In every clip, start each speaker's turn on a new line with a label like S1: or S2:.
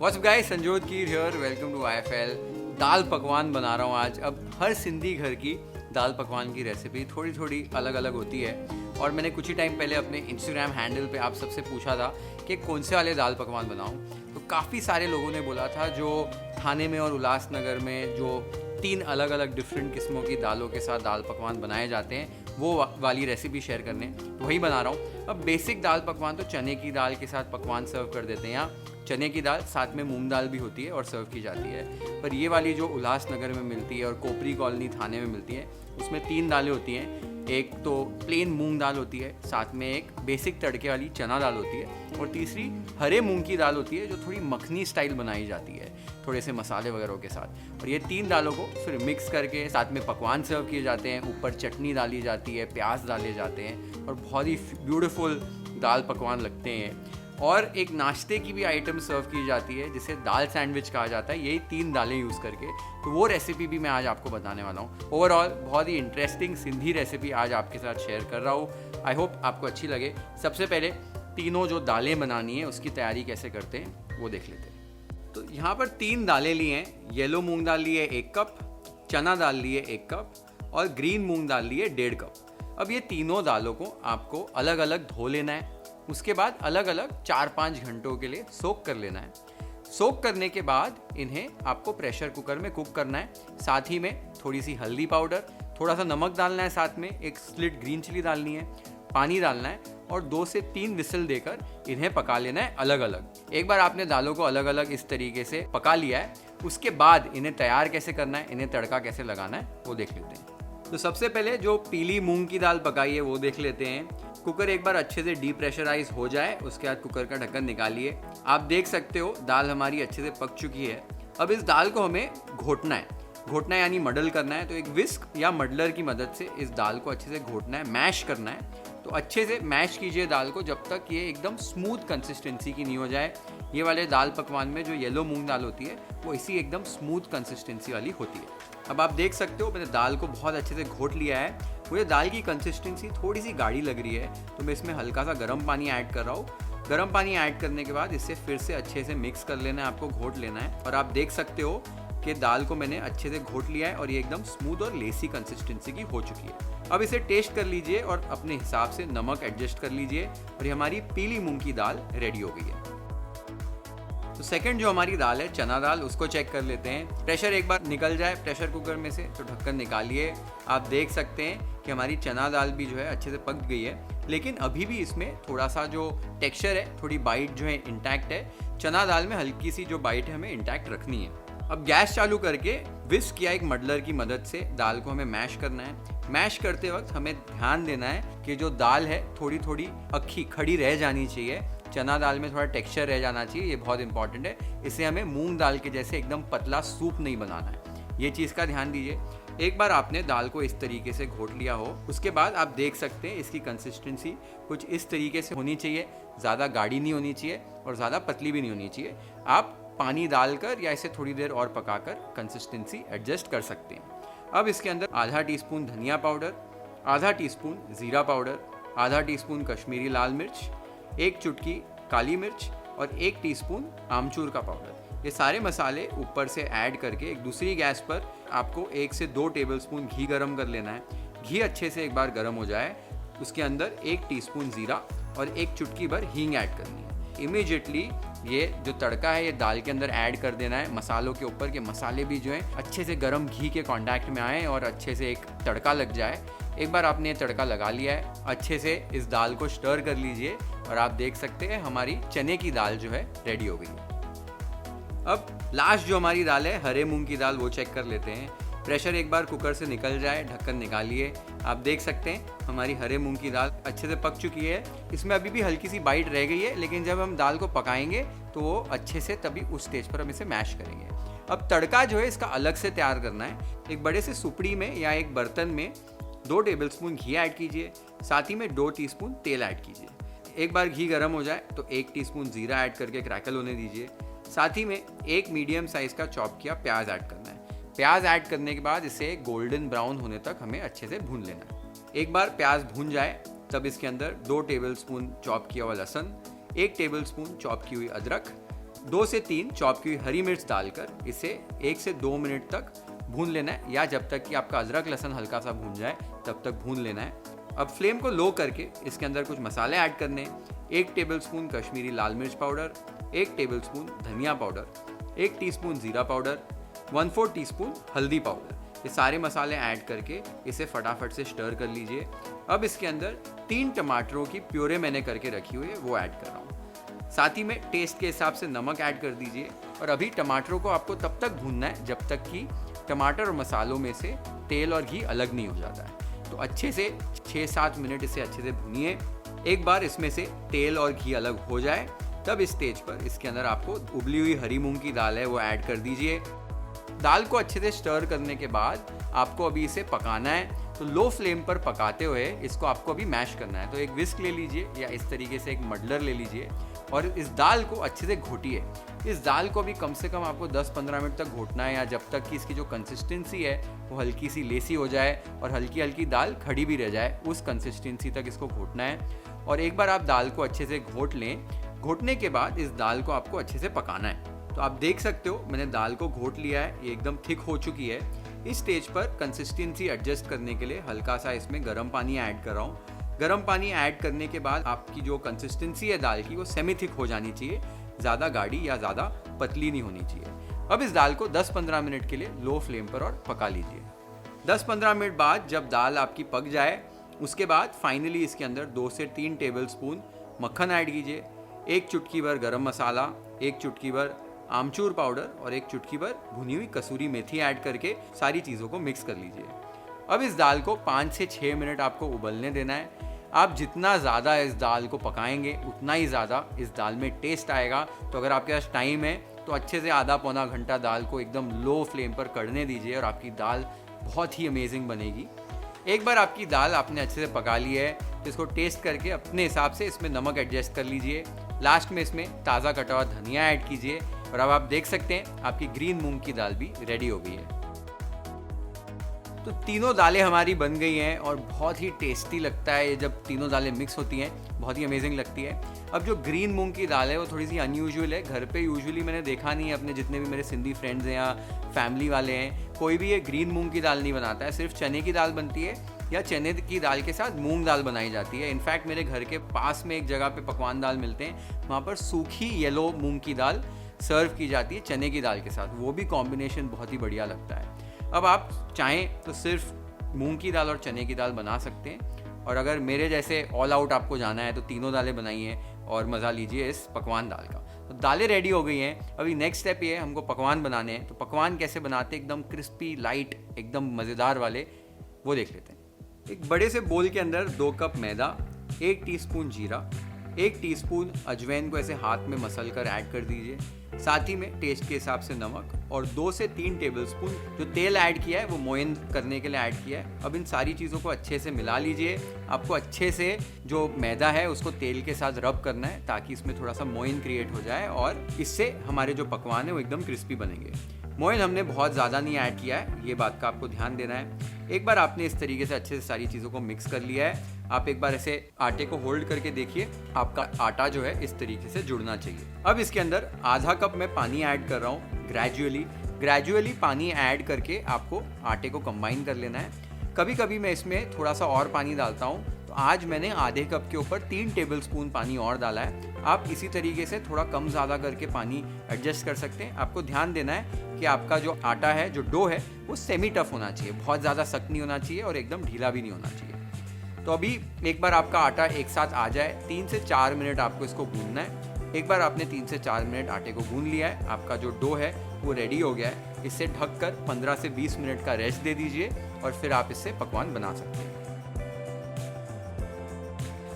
S1: What's up guys, Sanjyot Keer here, welcome to IFL। दाल पकवान बना रहा हूँ आज। अब हर सिंधी घर की दाल पकवान की रेसिपी थोड़ी थोड़ी अलग अलग होती है और मैंने कुछ ही टाइम पहले अपने इंस्टाग्राम हैंडल पे आप सबसे पूछा था कि कौन से वाले दाल पकवान बनाऊँ। तो काफ़ी सारे लोगों ने बोला था जो थाने में और उल्लासनगर में जो 3 अलग अलग डिफरेंट किस्मों की दालों के साथ दाल पकवान बनाए जाते हैं वो वाली रेसिपी शेयर करने, तो वही बना रहा हूँ। अब बेसिक दाल पकवान तो चने की दाल के साथ पकवान सर्व कर देते हैं। यहाँ चने की दाल साथ में मूंग दाल भी होती है और सर्व की जाती है। पर ये वाली जो उल्लासनगर में मिलती है और कोपरी कॉलोनी थाने में मिलती है, उसमें 3 दालें होती हैं। एक तो प्लेन मूंग दाल होती है, साथ में एक बेसिक तड़के वाली चना दाल होती है और तीसरी हरे मूंग की दाल होती है जो थोड़ी मखनी स्टाइल बनाई जाती है थोड़े से मसाले वगैरह के साथ। और ये 3 दालों को फिर मिक्स करके साथ में पकवान सर्व किए जाते हैं। ऊपर चटनी डाली जाती है, प्याज डाले जाते हैं और बहुत ही ब्यूटीफुल दाल पकवान लगते हैं। और एक नाश्ते की भी आइटम सर्व की जाती है जिसे दाल सैंडविच कहा जाता है, यही 3 दालें यूज़ करके। तो वो रेसिपी भी मैं आज आपको बताने वाला हूँ। ओवरऑल बहुत ही इंटरेस्टिंग सिंधी रेसिपी आज आपके साथ शेयर कर रहा हूँ। आई होप आपको अच्छी लगे। सबसे पहले तीनों जो दालें बनानी है उसकी तैयारी कैसे करते हैं वो देख लेते हैं। तो यहाँ पर 3 दालें ली हैं। येलो मूंग दाल ली है 1 कप, चना दाल ली है 1 कप और ग्रीन मूंग दाल ली है 1.5 कप। अब ये तीनों दालों को आपको अलग अलग धो लेना है। उसके बाद अलग अलग 4-5 घंटों के लिए सोक कर लेना है। सोक करने के बाद इन्हें आपको प्रेशर कुकर में कुक करना है। साथ ही में थोड़ी सी हल्दी पाउडर, थोड़ा सा नमक डालना है, साथ में एक स्प्लिट ग्रीन चिली डालनी है, पानी डालना है और 2 से 3 विसल देकर इन्हें पका लेना है अलग अलग। एक बार आपने दालों को अलग अलग इस तरीके से पका लिया है, उसके बाद इन्हें तैयार कैसे करना है, इन्हें तड़का कैसे लगाना है वो देख लेते हैं। तो सबसे पहले जो पीली मूंग की दाल पकाई है वो देख लेते हैं। कुकर एक बार अच्छे से डीप्रेशराइज हो जाए उसके बाद कुकर का ढक्कन निकालिए। आप देख सकते हो दाल हमारी अच्छे से पक चुकी है। अब इस दाल को हमें घोटना है। घोटना यानी मडल करना है। तो एक विस्क या मडलर की मदद से इस दाल को अच्छे से घोटना है, मैश करना है। तो अच्छे से मैश कीजिए दाल को जब तक ये एकदम स्मूथ कंसिस्टेंसी की नहीं हो जाए। ये वाले दाल पकवान में जो येलो मूंग दाल होती है वो इसी एकदम स्मूथ कंसिस्टेंसी वाली होती है। अब आप देख सकते हो मैंने दाल को बहुत अच्छे से घोट लिया है। मुझे दाल की कंसिस्टेंसी थोड़ी सी गाढ़ी लग रही है तो मैं इसमें हल्का सा गर्म पानी ऐड कर रहा हूँ। गर्म पानी ऐड करने के बाद इसे फिर से अच्छे से मिक्स कर लेना है, आपको घोट लेना है। और आप देख सकते हो कि दाल को मैंने अच्छे से घोट लिया है और ये एकदम स्मूथ और लेसी कंसिस्टेंसी की हो चुकी है। अब इसे टेस्ट कर लीजिए और अपने हिसाब से नमक एडजस्ट कर लीजिए और ये हमारी पीली मूंग की दाल रेडी हो गई है। तो सेकंड जो हमारी दाल है चना दाल, उसको चेक कर लेते हैं। प्रेशर एक बार निकल जाए प्रेशर कुकर में से तो ढक्कन निकालिए। आप देख सकते हैं कि हमारी चना दाल भी जो है अच्छे से पक गई है, लेकिन अभी भी इसमें थोड़ा सा जो टेक्सचर है, थोड़ी बाइट जो है इंटैक्ट है। चना दाल में हल्की सी जो बाइट है हमें इंटैक्ट रखनी है। अब गैस चालू करके विस्क या एक मडलर की मदद से दाल को हमें मैश करना है। मैश करते वक्त हमें ध्यान देना है कि जो दाल है थोड़ी थोड़ी अक्खी खड़ी रह जानी चाहिए। चना दाल में थोड़ा टेक्सचर रह जाना चाहिए, ये बहुत इंपॉर्टेंट है। इसे हमें मूंग दाल के जैसे एकदम पतला सूप नहीं बनाना है, ये चीज़ का ध्यान दीजिए। एक बार आपने दाल को इस तरीके से घोट लिया हो उसके बाद आप देख सकते हैं इसकी कंसिस्टेंसी कुछ इस तरीके से होनी चाहिए। ज़्यादा गाढ़ी नहीं होनी चाहिए और ज़्यादा पतली भी नहीं होनी चाहिए। आप पानी डालकर या इसे थोड़ी देर और पकाकर कंसिस्टेंसी एडजस्ट कर सकते हैं। अब इसके अंदर आधा टीस्पून धनिया पाउडर, आधा टीस्पून ज़ीरा पाउडर, आधा टीस्पून कश्मीरी लाल मिर्च, 1 चुटकी काली मिर्च और 1 टीस्पून आमचूर का पाउडर, ये सारे मसाले ऊपर से ऐड करके एक दूसरी गैस पर आपको 1 से 2 टेबलस्पून घी गरम कर लेना है। घी अच्छे से एक बार गरम हो जाए उसके अंदर 1 टीस्पून ज़ीरा और 1 चुटकी भर हींग ऐड करनी है। इमीडिएटली ये जो तड़का है ये दाल के अंदर ऐड कर देना है मसालों के ऊपर, के मसाले भी जो है अच्छे से गर्म घी के कांटेक्ट में आए और अच्छे से एक तड़का लग जाए। एक बार आपने ये तड़का लगा लिया है, अच्छे से इस दाल को स्टर कर लीजिए और आप देख सकते हैं हमारी चने की दाल जो है रेडी हो गई है। अब लास्ट जो हमारी दाल है हरे मूंग की दाल, वो चेक कर लेते हैं। प्रेशर एक बार कुकर से निकल जाए ढक्कन निकालिए। आप देख सकते हैं हमारी हरे मूंग की दाल अच्छे से पक चुकी है। इसमें अभी भी हल्की सी बाइट रह गई है, लेकिन जब हम दाल को पकाएंगे तो वो अच्छे से तभी उस स्टेज पर हम इसे मैश करेंगे। अब तड़का जो है इसका अलग से तैयार करना है। एक बड़े से सुपड़ी में या एक बर्तन में 2 टेबलस्पून घी ऐड कीजिए, साथ ही में 2 टीस्पून तेल ऐड कीजिए। एक बार घी गर्म हो जाए तो 1 टीस्पून जीरा ऐड करके क्रैकल होने दीजिए। साथ ही में 1 मीडियम साइज़ का चॉप किया प्याज ऐड करना है। प्याज ऐड करने के बाद इसे गोल्डन ब्राउन होने तक हमें अच्छे से भून लेना है। एक बार प्याज भून जाए तब इसके अंदर 2 टेबलस्पून चॉप किया हुआ लहसुन, 1 टेबलस्पून चॉप की हुई अदरक, 2 से 3 चॉप की हरी मिर्च डालकर इसे 1 से 2 मिनट तक भून लेना है, या जब तक कि आपका अदरक लहसुन हल्का सा भून जाए तब तक भून लेना है। अब फ्लेम को लो करके इसके अंदर कुछ मसाले ऐड करने। 1 टेबलस्पून कश्मीरी लाल मिर्च पाउडर, 1 टेबलस्पून धनिया पाउडर, 1 टीस्पून जीरा पाउडर, 1/4 टीस्पून हल्दी पाउडर। ये सारे मसाले ऐड करके इसे फटाफट से स्टर कर लीजिए। अब इसके अंदर 3 टमाटरों की प्योरे मैंने करके रखी हुई है, वो ऐड कर रहा हूँ। साथ ही में टेस्ट के हिसाब से नमक ऐड कर दीजिए। और अभी टमाटरों को आपको तब तक भूनना है जब तक कि टमाटर और मसालों में से तेल और घी अलग नहीं हो जाता है। तो अच्छे से 6-7 मिनट इसे अच्छे से भूनिए। एक बार इसमें से तेल और घी अलग हो जाए तब इस स्टेज पर इसके अंदर आपको उबली हुई हरी मूंग की दाल है वो ऐड कर दीजिए। दाल को अच्छे से स्टर करने के बाद आपको अभी इसे पकाना है। तो लो फ्लेम पर पकाते हुए इसको आपको अभी मैश करना है। तो एक विस्क ले लीजिए या इस तरीके से एक मडलर ले लीजिए और इस दाल को अच्छे से घोटिए। इस दाल को भी कम से कम आपको 10-15 मिनट तक घोटना है, या जब तक कि इसकी जो कंसिस्टेंसी है वो हल्की सी लेसी हो जाए और हल्की हल्की दाल खड़ी भी रह जाए, उस कंसिस्टेंसी तक इसको घोटना है। और एक बार आप दाल को अच्छे से घोट लें, घोटने के बाद इस दाल को आपको अच्छे से पकाना है। तो आप देख सकते हो मैंने दाल को घोट लिया है, ये एकदम थिक हो चुकी है। इस स्टेज पर कंसिस्टेंसी एडजस्ट करने के लिए हल्का सा इसमें गर्म पानी ऐड कर रहा हूँ। गर्म पानी ऐड करने के बाद आपकी जो कंसिस्टेंसी है दाल की वो सेमी थिक हो जानी चाहिए, ज़्यादा गाढ़ी या ज़्यादा पतली नहीं होनी चाहिए। अब इस दाल को 10-15 मिनट के लिए लो फ्लेम पर और पका लीजिए। 10-15 मिनट बाद जब दाल आपकी पक जाए उसके बाद फाइनली इसके अंदर 2 से 3 टेबलस्पून मक्खन ऐड कीजिए, 1 चुटकी भर गरम मसाला, 1 चुटकी भर आमचूर पाउडर और 1 चुटकी भर भुनी हुई कसूरी मेथी ऐड करके सारी चीज़ों को मिक्स कर लीजिए। अब इस दाल को 5 से 6 मिनट आपको उबलने देना है। आप जितना ज़्यादा इस दाल को पकाएंगे उतना ही ज़्यादा इस दाल में टेस्ट आएगा। तो अगर आपके पास टाइम है तो अच्छे से आधा पौना घंटा दाल को एकदम लो फ्लेम पर कढ़ने दीजिए और आपकी दाल बहुत ही अमेजिंग बनेगी। एक बार आपकी दाल आपने अच्छे से पका ली है तो इसको टेस्ट करके अपने हिसाब से इसमें नमक एडजस्ट कर लीजिए। लास्ट में इसमें ताज़ा कटा हुआ धनिया ऐड कीजिए और अब आप देख सकते हैं आपकी ग्रीन मूंग की दाल भी रेडी हो गई है। तो तीनों दालें हमारी बन गई हैं और बहुत ही टेस्टी लगता है ये जब तीनों दालें मिक्स होती हैं, बहुत ही अमेजिंग लगती है। अब जो ग्रीन मूंग की दाल है वो थोड़ी सी अनयूजुअल है, घर पे यूजुअली मैंने देखा नहीं है। अपने जितने भी मेरे सिंधी फ्रेंड्स हैं या फैमिली वाले हैं, कोई भी ये ग्रीन मूंग की दाल नहीं बनाता है। सिर्फ चने की दाल बनती है या चने की दाल के साथ मूंग दाल बनाई जाती है। इनफैक्ट मेरे घर के पास में एक जगह पे पकवान दाल मिलते हैं, वहाँ पर सूखी येलो मूंग की दाल सर्व की जाती है चने की दाल के साथ। वो भी कॉम्बिनेशन बहुत ही बढ़िया लगता है। अब आप चाहें तो सिर्फ मूंग की दाल और चने की दाल बना सकते हैं, और अगर मेरे जैसे ऑल आउट आपको जाना है तो तीनों दालें बनाइए और मज़ा लीजिए इस पकवान दाल का। तो दालें रेडी हो गई हैं। अभी नेक्स्ट स्टेप ये है, हमको पकवान बनाने हैं। तो पकवान कैसे बनाते हैं एकदम क्रिस्पी लाइट एकदम मज़ेदार वाले, वो देख लेते हैं। एक बड़े से बोल के अंदर 2 कप मैदा, 1 टीस्पून जीरा, 1 टीस्पून अजवाइन को ऐसे हाथ में मसल कर ऐड कर दीजिए। साथ ही में टेस्ट के हिसाब से नमक और 2 से 3 टेबलस्पून जो तेल ऐड किया है वो मोइन करने के लिए ऐड किया है। अब इन सारी चीज़ों को अच्छे से मिला लीजिए। आपको अच्छे से जो मैदा है उसको तेल के साथ रब करना है ताकि इसमें थोड़ा सा मोइन क्रिएट हो जाए और इससे हमारे जो पकवान है वो एकदम क्रिस्पी बनेंगे। मोइन हमने बहुत ज़्यादा नहीं ऐड किया है, ये बात का आपको ध्यान देना है। एक बार आपने इस तरीके से अच्छे से सारी चीज़ों को मिक्स कर लिया है, आप एक बार ऐसे आटे को होल्ड करके देखिए, आपका आटा जो है इस तरीके से जुड़ना चाहिए। अब इसके अंदर आधा कप मैं पानी ऐड कर रहा हूँ। ग्रेजुअली पानी ऐड करके आपको आटे को कंबाइन कर लेना है। कभी कभी मैं इसमें थोड़ा सा और पानी डालता हूँ, तो आज मैंने आधे कप के ऊपर 3 टेबलस्पून पानी और डाला है। आप इसी तरीके से थोड़ा कम ज़्यादा करके पानी एडजस्ट कर सकते हैं। आपको ध्यान देना है कि आपका जो आटा है, जो डो है, वो सेमी टफ होना चाहिए, बहुत ज़्यादा सख्त नहीं होना चाहिए और एकदम ढीला भी नहीं होना चाहिए। तो अभी एक बार आपका आटा एक साथ आ जाए, 3 से 4 मिनट आपको इसको गूंदना है। एक बार आपने 3 से 4 मिनट आटे को गूंद लिया है, आपका जो डो है वो रेडी हो गया है। इसे ढककर 15 से 20 मिनट का रेस्ट दे दीजिए और फिर आप इससे पकवान बना सकते हैं।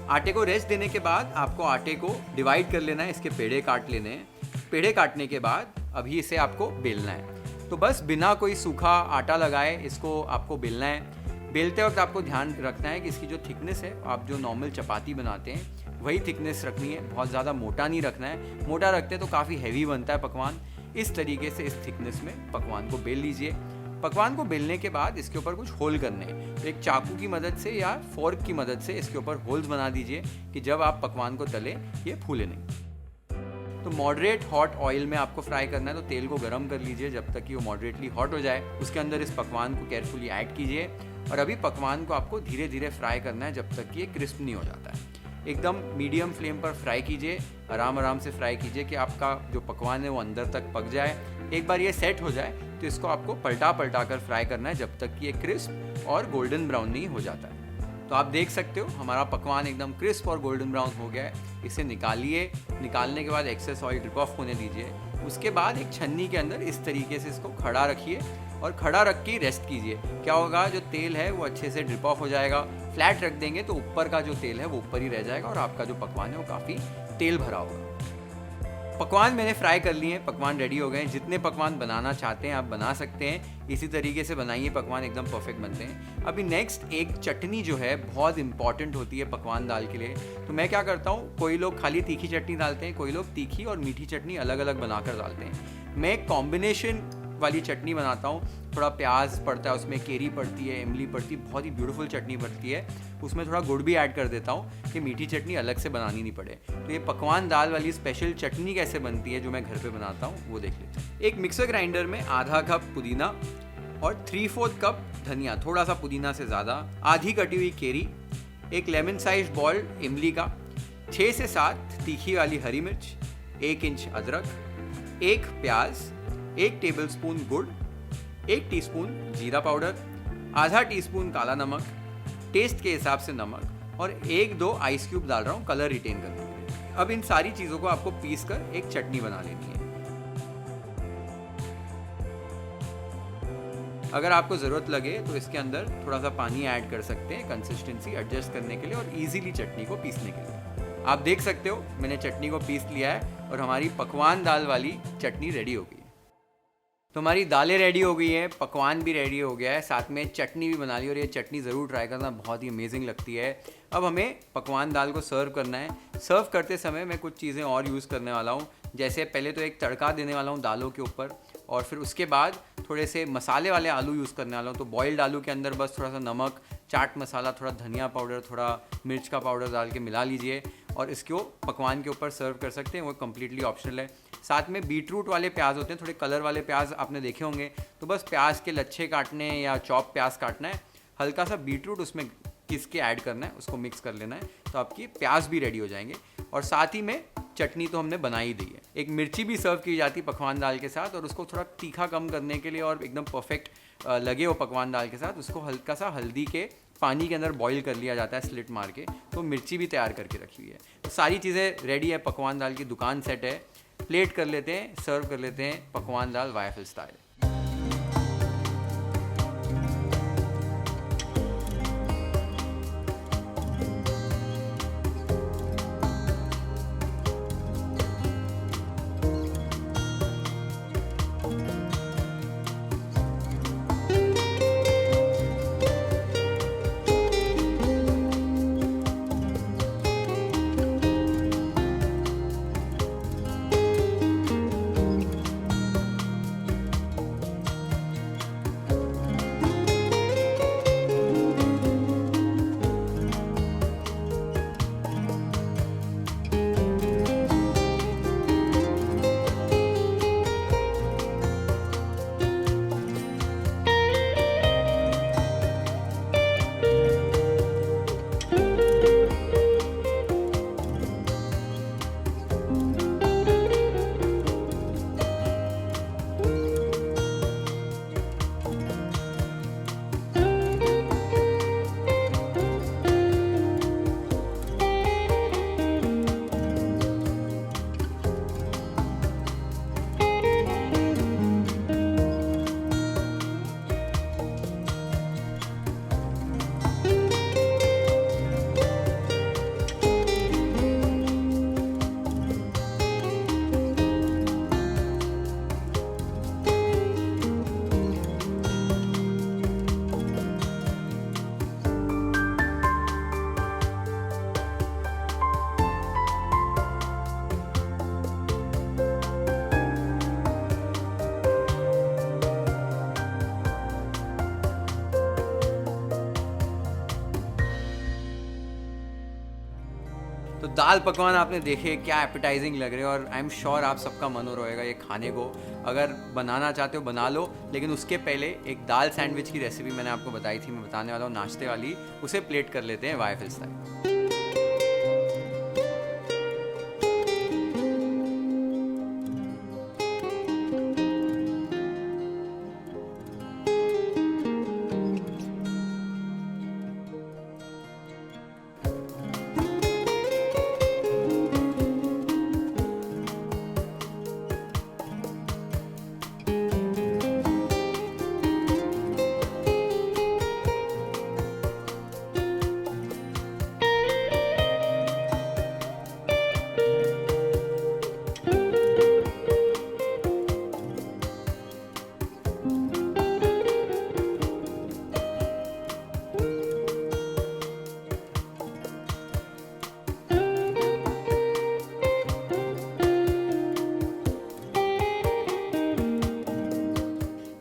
S1: आटे को रेस्ट देने के बाद आपको आटे को डिवाइड कर लेना है, इसके पेड़े काट लेने हैं। पेड़े काटने के बाद अभी इसे आपको बेलना है। तो बस बिना कोई सूखा आटा लगाए इसको आपको बेलना है। बेलते वक्त आपको ध्यान रखना है कि इसकी जो थिकनेस है, आप जो नॉर्मल चपाती बनाते हैं वही थिकनेस रखनी है, बहुत ज़्यादा मोटा नहीं रखना है। मोटा रखते हैं तो काफ़ी हैवी बनता है पकवान। इस तरीके से इस थिकनेस में पकवान को बेल लीजिए। पकवान को बेलने के बाद इसके ऊपर कुछ होल करने हैं, तो एक चाकू की मदद से या फोर्क की मदद से इसके ऊपर होल्स बना दीजिए कि जब आप पकवान को तलें ये फूले नहीं। तो मॉडरेट हॉट ऑयल में आपको फ्राई करना है, तो तेल को गर्म कर लीजिए जब तक कि वो मॉडरेटली हॉट हो जाए। उसके अंदर इस पकवान को केयरफुली ऐड कीजिए और अभी पकवान को आपको धीरे धीरे फ्राई करना है जब तक कि ये क्रिस्प नहीं हो जाता है। एकदम मीडियम फ्लेम पर फ्राई कीजिए, आराम आराम से फ्राई कीजिए कि आपका जो पकवान है वो अंदर तक पक जाए। एक बार ये सेट हो जाए तो इसको आपको पलटा पलटा कर फ्राई करना है जब तक कि ये क्रिस्प और गोल्डन ब्राउन नहीं हो जाता है। तो आप देख सकते हो हमारा पकवान एकदम क्रिस्प और गोल्डन ब्राउन हो गया है। इसे निकालिए, निकालने के बाद एक्सेस ऑयल ड्रिप ऑफ होने दीजिए। उसके बाद एक छन्नी के अंदर इस तरीके से इसको खड़ा रखिए और खड़ा रख के रेस्ट कीजिए। क्या होगा, जो तेल है वो अच्छे से ड्रिप ऑफ हो जाएगा। फ्लैट रख देंगे तो ऊपर का जो तेल है वो ऊपर ही रह जाएगा और आपका जो पकवान है वो काफ़ी तेल भरा होगा। पकवान मैंने फ्राई कर लिए हैं, पकवान रेडी हो गए हैं। जितने पकवान बनाना चाहते हैं आप बना सकते हैं, इसी तरीके से बनाइए, पकवान एकदम परफेक्ट बनते हैं। अभी नेक्स्ट एक चटनी जो है बहुत इंपॉर्टेंट होती है पकवान दाल के लिए। तो मैं क्या करता हूँ, कोई लोग खाली तीखी चटनी डालते हैं, कोई लोग तीखी और मीठी चटनी अलग अलग बनाकर डालते हैं। मैं एक कॉम्बिनेशन वाली चटनी बनाता हूँ। थोड़ा प्याज पड़ता है उसमें, केरी पड़ती है, इमली पड़ती है, बहुत ही ब्यूटीफुल चटनी बनती है। उसमें थोड़ा गुड़ भी ऐड कर देता हूँ कि मीठी चटनी अलग से बनानी नहीं पड़े। तो ये पकवान दाल वाली स्पेशल चटनी कैसे बनती है जो मैं घर पे बनाता हूँ वो देख लेते हैं। एक मिक्सर ग्राइंडर में आधा कप पुदीना और 3/4 कप धनिया, थोड़ा सा पुदीना से ज़्यादा, आधी कटी हुई केरी, एक लेमन साइज बॉल्ड इमली का, 6 से 7 तीखी वाली हरी मिर्च, 1 इंच अदरक, 1 प्याज, 1 टेबलस्पून गुड़, 1 टीस्पून जीरा पाउडर, आधा टीस्पून काला नमक, टेस्ट के हिसाब से नमक और 1-2 आइस क्यूब डाल रहा हूँ कलर रिटेन करने के लिए। अब इन सारी चीज़ों को आपको पीस कर एक चटनी बना लेनी है। अगर आपको ज़रूरत लगे तो इसके अंदर थोड़ा सा पानी ऐड कर सकते हैं कंसिस्टेंसी एडजस्ट करने के लिए और इजीली चटनी को पीसने के लिए। आप देख सकते हो मैंने चटनी को पीस लिया है और हमारी पकवान दाल वाली चटनी रेडी हो गई। तो हमारी दालें रेडी हो गई हैं, पकवान भी रेडी हो गया है, साथ में चटनी भी बना ली और ये चटनी ज़रूर ट्राई करना, बहुत ही अमेजिंग लगती है। अब हमें पकवान दाल को सर्व करना है। सर्व करते समय मैं कुछ चीज़ें और यूज़ करने वाला हूँ। जैसे पहले तो एक तड़का देने वाला हूँ दालों के ऊपर और फिर उसके बाद थोड़े से मसाले वाले आलू यूज़ करने वाला हूँ। तो बॉइल्ड आलू के अंदर बस थोड़ा सा नमक, चाट मसाला, थोड़ा धनिया पाउडर, थोड़ा मिर्च का पाउडर डाल के मिला लीजिए और इसको पकवान के ऊपर सर्व कर सकते हैं। वो कम्प्लीटली ऑप्शनल है। साथ में बीटरूट वाले प्याज होते हैं, थोड़े कलर वाले प्याज आपने देखे होंगे। तो बस प्याज के लच्छे काटने या चॉप प्याज काटना है, हल्का सा बीटरूट उसमें घिस के ऐड करना है, उसको मिक्स कर लेना है, तो आपकी प्याज भी रेडी हो जाएंगे। और साथ ही में चटनी तो हमने बना ही दी है। एक मिर्ची भी सर्व की जाती है पकवान दाल के साथ और उसको थोड़ा तीखा कम करने के लिए और एकदम परफेक्ट लगे वो पकवान दाल के साथ, उसको हल्का सा हल्दी के पानी के अंदर बॉईल कर लिया जाता है स्लिट मार के। तो मिर्ची भी तैयार करके रखी हुई है। तो सारी चीज़ें रेडी है, पकवान दाल की दुकान सेट है। प्लेट कर लेते हैं, सर्व कर लेते हैं पकवान दाल YFL स्टाइल। दाल पकवान आपने देखे, क्या एपेटाइजिंग लग रहे हैं और आई एम श्योर आप सबका मन हो रहेगा ये खाने को। अगर बनाना चाहते हो बना लो, लेकिन उसके पहले एक दाल सैंडविच की रेसिपी मैंने आपको बताई थी, मैं बताने वाला हूँ नाश्ते वाली, उसे प्लेट कर लेते हैं YFL स्टाइल।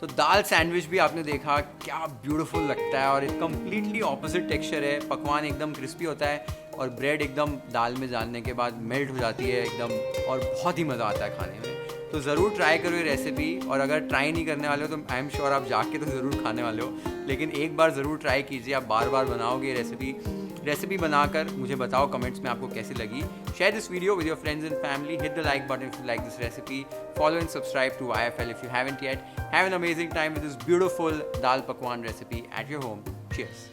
S1: तो दाल सैंडविच भी आपने देखा, क्या ब्यूटीफुल लगता है और एक कम्प्लीटली ऑपोजिट टेक्सचर है। पकवान एकदम क्रिस्पी होता है और ब्रेड एकदम दाल में डालने के बाद मेल्ट हो जाती है एकदम, और बहुत ही मज़ा आता है खाने में। तो ज़रूर ट्राई करो ये रेसिपी, और अगर ट्राई नहीं करने वाले हो तो आई एम श्योर आप जाके तो ज़रूर खाने वाले हो, लेकिन एक बार ज़रूर ट्राई कीजिए। आप बार बार बनाओगे रेसिपी बनाकर मुझे बताओ कमेंट्स में आपको कैसी लगी। Share this video with your friends and family, hit the like button if you like this recipe, follow and subscribe to YFL if you haven't yet. Have an amazing time with this beautiful dal pakwan recipe at your home. Cheers.